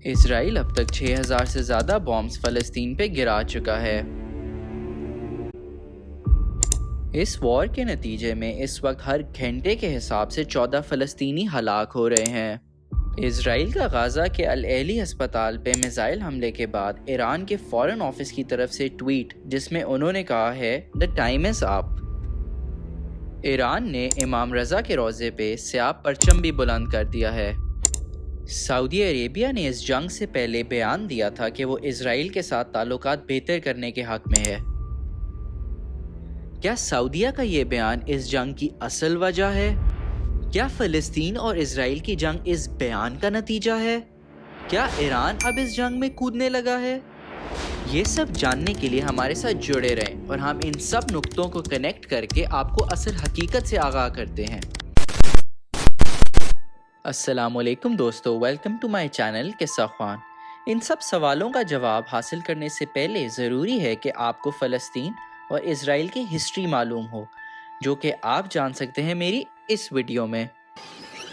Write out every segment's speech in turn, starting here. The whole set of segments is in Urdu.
اسرائیل اب تک 6000 سے زیادہ بامز فلسطین پہ گرا چکا ہے۔ اس وار کے نتیجے میں اس وقت ہر گھنٹے کے حساب سے 14 فلسطینی ہلاک ہو رہے ہیں۔ اسرائیل کا غزہ کے العلی ہسپتال پہ میزائل حملے کے بعد ایران کے فارن آفس کی طرف سے ٹویٹ جس میں انہوں نے کہا ہے "The time is up"۔ Iran نے امام رضا کے روضے پہ سیاہ پرچم بھی بلند کر دیا ہے۔ سعودی عربیہ نے اس جنگ سے پہلے بیان دیا تھا کہ وہ اسرائیل کے ساتھ تعلقات بہتر کرنے کے حق میں ہے۔ کیا سعودیہ کا یہ بیان اس جنگ کی اصل وجہ ہے؟ کیا فلسطین اور اسرائیل کی جنگ اس بیان کا نتیجہ ہے؟ کیا ایران اب اس جنگ میں کودنے لگا ہے؟ یہ سب جاننے کے لیے ہمارے ساتھ جڑے رہیں اور ہم ان سب نقطوں کو کنیکٹ کر کے آپ کو اصل حقیقت سے آگاہ کرتے ہیں۔ السلام علیکم دوستو، ویلکم ٹو مائی چینل قصہ خوان۔ ان سب سوالوں کا جواب حاصل کرنے سے پہلے ضروری ہے کہ آپ کو فلسطین اور اسرائیل کی ہسٹری معلوم ہو، جو کہ آپ جان سکتے ہیں میری اس ویڈیو میں۔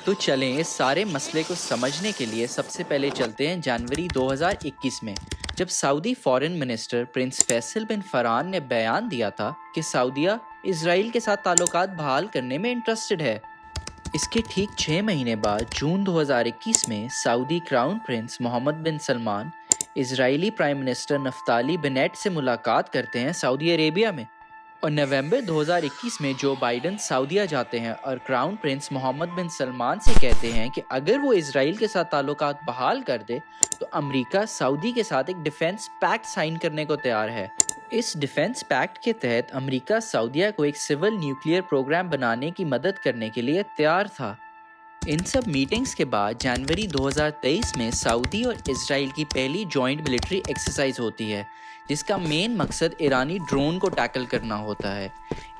تو چلیں اس سارے مسئلے کو سمجھنے کے لیے سب سے پہلے چلتے ہیں جنوری 2021 میں، جب سعودی فارن منسٹر پرنس فیصل بن فرحان نے بیان دیا تھا کہ سعودیہ اسرائیل کے ساتھ تعلقات بحال کرنے میں انٹرسٹڈ ہے۔ اس کے ٹھیک 6 مہینے بعد جون 2021 میں سعودی کراؤن پرنس محمد بن سلمان اسرائیلی پرائم منسٹر نفتالی بنیٹ سے ملاقات کرتے ہیں سعودی عربیہ میں، اور نومبر 2021 میں جو بائیڈن سعودیہ جاتے ہیں اور کراؤن پرنس محمد بن سلمان سے کہتے ہیں کہ اگر وہ اسرائیل کے ساتھ تعلقات بحال کر دے تو امریکہ سعودی کے ساتھ ایک ڈیفنس پیکٹ سائن کرنے کو تیار ہے۔ اس ڈیفنس پیکٹ کے تحت امریکہ سعودیہ کو ایک سول نیوکلیئر پروگرام بنانے کی مدد کرنے کے لیے تیار تھا۔ ان سب میٹنگز کے بعد جنوری 2023 میں سعودی اور اسرائیل کی پہلی جوائنٹ ملٹری ایکسرسائز ہوتی ہے، جس کا مین مقصد ایرانی ڈرون کو ٹیکل کرنا ہوتا ہے۔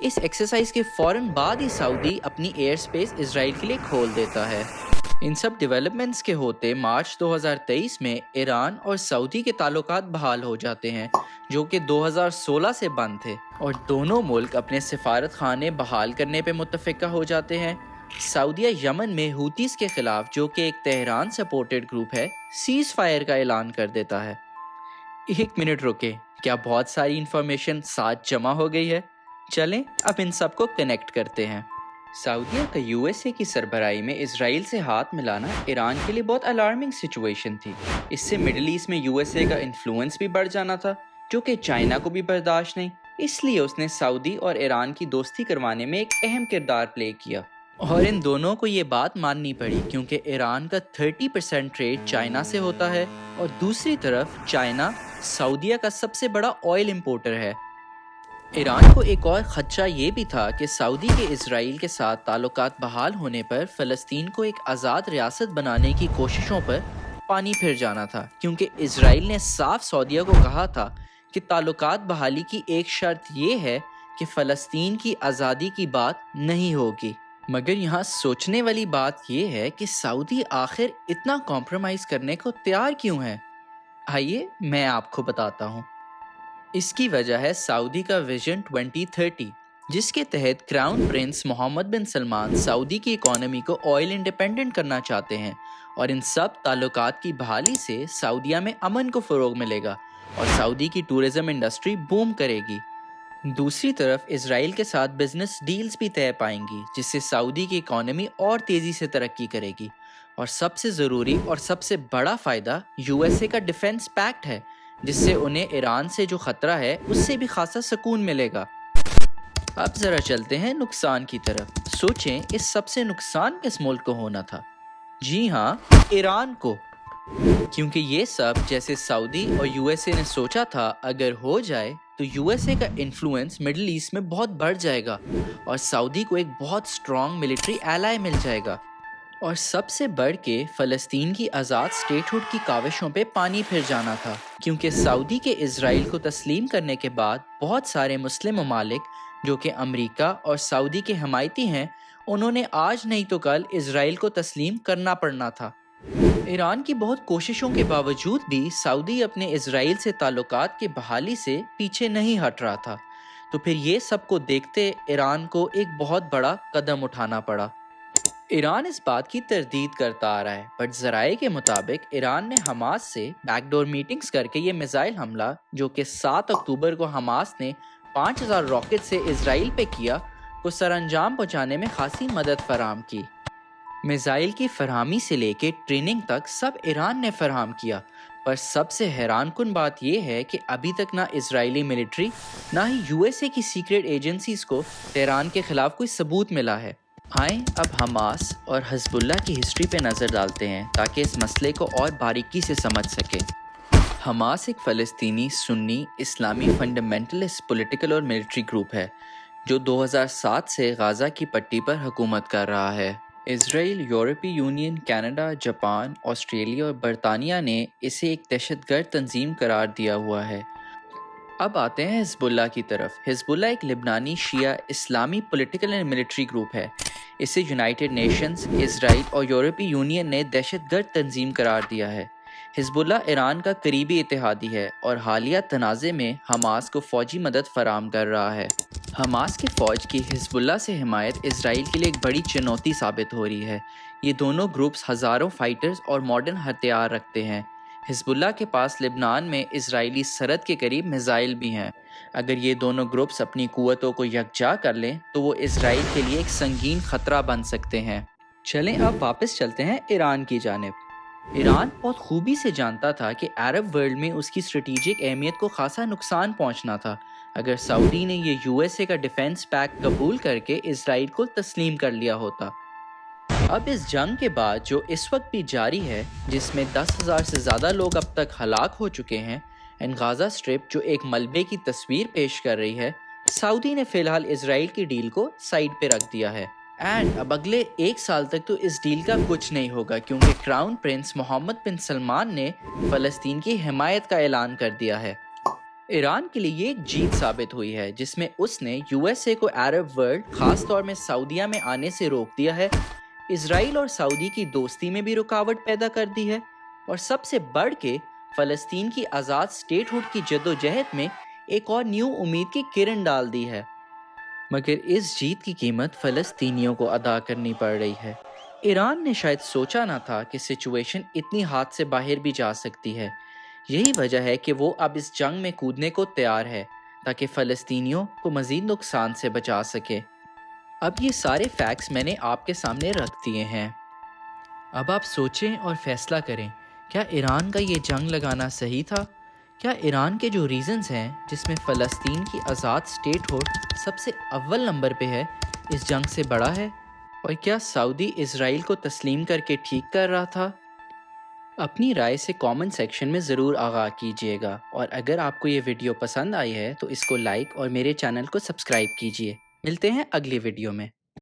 اس ایکسرسائز کے فوراً بعد ہی سعودی اپنی ایئر سپیس اسرائیل کے لیے کھول دیتا ہے۔ ان سب ڈیولپمنٹس کے ہوتے مارچ 2023 میں ایران اور سعودی کے تعلقات بحال ہو جاتے ہیں، جو کہ 2016 سے بند تھے، اور دونوں ملک اپنے سفارت خانے بحال کرنے پہ متفقہ ہو جاتے ہیں۔ سعودیہ یمن میں ہوتیز کے خلاف، جو کہ ایک تہران سپورٹڈ گروپ ہے، سیز فائر کا اعلان کر دیتا ہے۔ ایک منٹ رکے، کیا بہت ساری انفارمیشن ساتھ جمع ہو گئی ہے؟ چلیں اب ان سب کو کنیکٹ کرتے ہیں۔ سعودیہ کا یو ایس اے کی سربراہی میں اسرائیل سے ہاتھ ملانا ایران کے لیے بہت الارمنگ سچویشن تھی۔ اس سے مڈل ایسٹ میں یو ایس اے کا انفلوئنس بھی بڑھ جانا تھا، جو کہ چائنا کو بھی برداشت نہیں، اس لیے اس نے سعودی اور ایران کی دوستی کروانے میں ایک اہم کردار پلے کیا، اور ان دونوں کو یہ بات ماننی پڑی کیونکہ ایران کا 30% ٹریڈ چائنا سے ہوتا ہے، اور دوسری طرف چائنا سعودیہ کا سب سے بڑا آئل امپورٹر ہے۔ ایران کو ایک اور خدشہ یہ بھی تھا کہ سعودی کے اسرائیل کے ساتھ تعلقات بحال ہونے پر فلسطین کو ایک آزاد ریاست بنانے کی کوششوں پر پانی پھر جانا تھا، کیونکہ اسرائیل نے صاف سعودیہ کو کہا تھا کہ تعلقات بحالی کی ایک شرط یہ ہے کہ فلسطین کی آزادی کی بات نہیں ہوگی۔ مگر یہاں سوچنے والی بات یہ ہے کہ سعودی آخر اتنا کمپرومائز کرنے کو تیار کیوں ہے؟ آئیے میں آپ کو بتاتا ہوں۔ اس کی وجہ ہے سعودی کا ویژن 2030، جس کے تحت کراؤن پرنس محمد بن سلمان سعودی کی اکانومی کو آئل انڈیپینڈنٹ کرنا چاہتے ہیں، اور ان سب تعلقات کی بحالی سے سعودیہ میں امن کو فروغ ملے گا اور سعودی کی ٹورزم انڈسٹری بوم کرے گی۔ دوسری طرف اسرائیل کے ساتھ بزنس ڈیلز بھی طے پائیں گی، جس سے سعودی کی اکانومی اور تیزی سے ترقی کرے گی، اور سب سے ضروری اور سب سے بڑا فائدہ یو ایس اے کا ڈیفنس پیکٹ ہے، جس سے انہیں ایران سے جو خطرہ ہے اس سے بھی خاصا سکون ملے گا۔ اب ذرا چلتے ہیں نقصان کی طرف۔ سوچیں اس سب سے نقصان کس ملک کو ہونا تھا؟ جی ہاں، ایران کو، کیونکہ یہ سب جیسے سعودی اور یو ایس اے نے سوچا تھا اگر ہو جائے تو یو ایس اے کا انفلوئنس مڈل ایسٹ میں بہت بڑھ جائے گا اور سعودی کو ایک بہت اسٹرانگ ملٹری ایلائی مل جائے گا، اور سب سے بڑھ کے فلسطین کی آزاد اسٹیٹ ہوڈ کی کاوشوں پہ پانی پھر جانا تھا، کیونکہ سعودی کے اسرائیل کو تسلیم کرنے کے بعد بہت سارے مسلم ممالک جو کہ امریکہ اور سعودی کے حمایتی ہیں، انہوں نے آج نہیں تو کل اسرائیل کو تسلیم کرنا پڑنا تھا۔ ایران کی بہت کوششوں کے باوجود بھی سعودی اپنے اسرائیل سے تعلقات کی بحالی سے پیچھے نہیں ہٹ رہا تھا، تو پھر یہ سب کو دیکھتے ایران کو ایک بہت بڑا قدم اٹھانا پڑا۔ ایران اس بات کی تردید کرتا آ رہا ہے، بٹ ذرائع کے مطابق ایران نے حماس سے بیک ڈور میٹنگز کر کے یہ میزائل حملہ جو کہ 7 اکتوبر کو حماس نے 5000 راکٹ سے اسرائیل پہ کیا کو سر انجام پہنچانے میں خاصی مدد فراہم کی۔ میزائل کی فراہمی سے لے کے ٹریننگ تک سب ایران نے فراہم کیا، پر سب سے حیران کن بات یہ ہے کہ ابھی تک نہ اسرائیلی ملٹری نہ ہی یو ایس اے کی سیکریٹ ایجنسیز کو تہران کے خلاف کوئی ثبوت ملا ہے۔ آئیں اب حماس اور حزب اللہ کی ہسٹری پہ نظر ڈالتے ہیں تاکہ اس مسئلے کو اور باریکی سے سمجھ سکیں۔ حماس ایک فلسطینی سنی اسلامی فنڈامنٹلسٹ پولیٹیکل اور ملٹری گروپ ہے جو 2007 سے غزہ کی پٹی پر حکومت کر رہا ہے۔ اسرائیل، یورپی یونین، کینیڈا، جاپان، آسٹریلیا اور برطانیہ نے اسے ایک دہشت گرد تنظیم قرار دیا ہوا ہے۔ اب آتے ہیں حزب اللہ کی طرف۔ حزب اللہ ایک لبنانی شیعہ اسلامی پولیٹیکل اینڈ ملٹری گروپ ہے۔ اسے یونائٹڈ نیشنز، اسرائیل اور یورپی یونین نے دہشت گرد تنظیم قرار دیا ہے۔ حزب اللہ ایران کا قریبی اتحادی ہے اور حالیہ تنازع میں حماس کو فوجی مدد فراہم کر رہا ہے۔ حماس کی فوج کی حزب اللہ سے حمایت اسرائیل کے لیے ایک بڑی چنوتی ثابت ہو رہی ہے۔ یہ دونوں گروپس ہزاروں فائٹرز اور ماڈرن ہتھیار رکھتے ہیں۔ حزب اللہ کے پاس لبنان میں اسرائیلی سرحد کے قریب میزائل بھی ہیں۔ اگر یہ دونوں گروپس اپنی قوتوں کو یکجا کر لیں تو وہ اسرائیل کے لیے ایک سنگین خطرہ بن سکتے ہیں۔ چلیں اب واپس چلتے ہیں ایران کی جانب۔ ایران بہت خوبی سے جانتا تھا کہ عرب ورلڈ میں اس کی اسٹریٹجک اہمیت کو خاصا نقصان پہنچنا تھا اگر سعودی نے یہ یو ایس اے کا ڈیفنس پیک قبول کر کے اسرائیل کو تسلیم کر لیا ہوتا۔ اب اس جنگ کے بعد جو اس وقت بھی جاری ہے، جس میں 10,000 سے زیادہ لوگ اب تک ہلاک ہو چکے ہیں، اینڈ غازہ اسٹرپ جو ایک ملبے کی تصویر پیش کر رہی ہے، سعودی نے فی الحال اسرائیل کی ڈیل کو سائیڈ پہ رکھ دیا ہے۔ اینڈ اب اگلے 1 سال تک تو اس ڈیل کا کچھ نہیں ہوگا کیونکہ کراؤن پرنس محمد بن سلمان نے فلسطین کی حمایت کا اعلان کر دیا ہے۔ ایران کے لیے یہ ایک جیت ثابت ہوئی ہے جس میں اس نے یو ایس اے کو عرب ورلڈ خاص طور میں سعودیہ میں آنے سے روک دیا ہے، اسرائیل اور سعودی کی دوستی میں بھی رکاوٹ پیدا کر دی ہے، اور سب سے بڑھ کے فلسطین کی آزاد اسٹیٹ ہوڈ کی جدوجہد میں ایک اور نیو امید کی کرن ڈال دی ہے۔ مگر اس جیت کی قیمت فلسطینیوں کو ادا کرنی پڑ رہی ہے۔ ایران نے شاید سوچا نہ تھا کہ سچویشن اتنی ہاتھ سے باہر بھی جا سکتی ہے۔ یہی وجہ ہے کہ وہ اب اس جنگ میں کودنے کو تیار ہے تاکہ فلسطینیوں کو مزید نقصان سے بچا سکے۔ اب یہ سارے فیکٹس میں نے آپ کے سامنے رکھ دیے ہیں۔ اب آپ سوچیں اور فیصلہ کریں، کیا ایران کا یہ جنگ لگانا صحیح تھا؟ کیا ایران کے جو ریزنز ہیں جس میں فلسطین کی آزاد اسٹیٹ ہوڈ سب سے اول نمبر پہ ہے، اس جنگ سے بڑا ہے؟ اور کیا سعودی اسرائیل کو تسلیم کر کے ٹھیک کر رہا تھا؟ اپنی رائے سے کامنٹ سیکشن میں ضرور آغاز کیجیے گا، اور اگر آپ کو یہ ویڈیو پسند آئی ہے تو اس کو لائک اور میرے چینل کو سبسکرائب کیجیے۔ ملتے ہیں اگلی ویڈیو میں۔